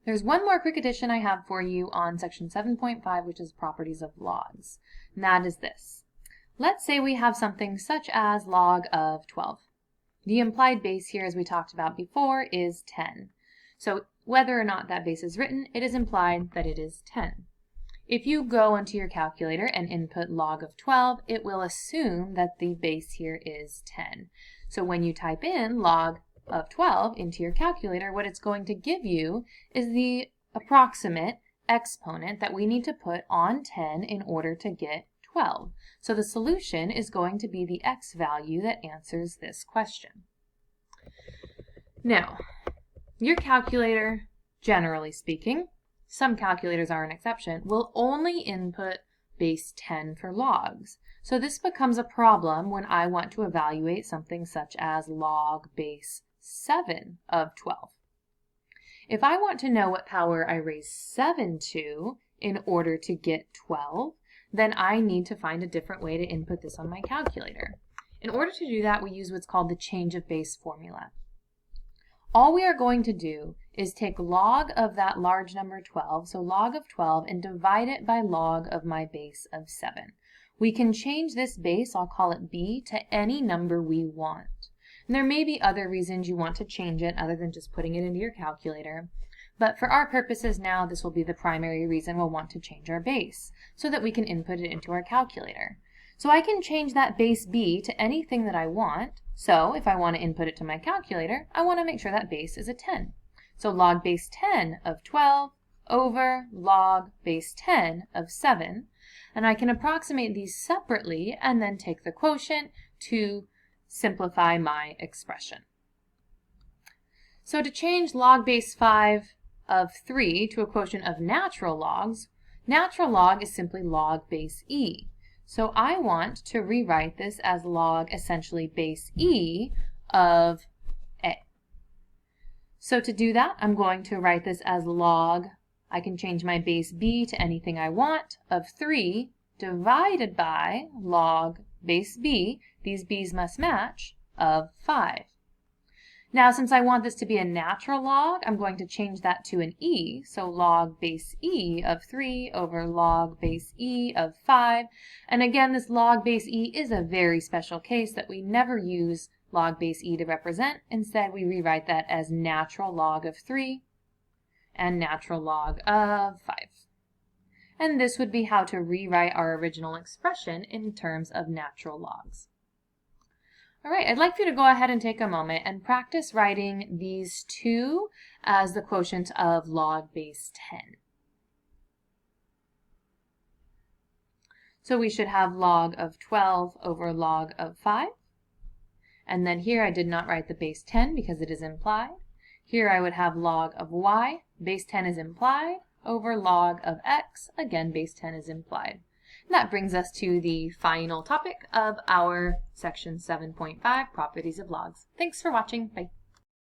There's one more quick addition I have for you on section 7.5, which is properties of logs, and that is this. Let's say we have something such as log of 12. The implied base here, as we talked about before, is 10. So whether or not that base is written, it is implied that it is 10. If you go onto your calculator and input log of 12, it will assume that the base here is 10. So when you type in log of 12 into your calculator, what it's going to give you is the approximate exponent that we need to put on 10 in order to get 12. So the solution is going to be the x value that answers this question. Now, your calculator, generally speaking, some calculators are an exception, will only input base 10 for logs. So this becomes a problem when I want to evaluate something such as log base 7 of 12. If I want to know what power I raise 7 to in order to get 12, then I need to find a different way to input this on my calculator. In order to do that, we use what's called the change of base formula. All we are going to do is take log of that large number 12, so log of 12, and divide it by log of my base of 7. We can change this base, I'll call it b, to any number we want. And there may be other reasons you want to change it other than just putting it into your calculator. But for our purposes now, this will be the primary reason we'll want to change our base, so that we can input it into our calculator. So I can change that base b to anything that I want. So if I want to input it to my calculator, I want to make sure that base is a 10. So log base 10 of 12 over log base 10 of 7. And I can approximate these separately and then take the quotient to simplify my expression. So to change log base 5 of 3 to a quotient of natural logs, natural log is simply log base e. So I want to rewrite this as log essentially base e of a. So to do that, I'm going to write this as log, I can change my base b to anything I want, of 3 divided by log base b, these b's must match, of 5. Now, since I want this to be a natural log, I'm going to change that to an e, so log base e of 3 over log base e of 5. And again, this log base e is a very special case that we never use log base e to represent. Instead, we rewrite that as natural log of 3 and natural log of 5. And this would be how to rewrite our original expression in terms of natural logs. All right, I'd like for you to go ahead and take a moment and practice writing these two as the quotient of log base 10. So we should have log of 12 over log of 5. And then here I did not write the base 10 because it is implied. Here I would have log of y, base 10 is implied, over log of x, again base 10 is implied. And that brings us to the final topic of our section 7.5, properties of logs. Thanks for watching. Bye.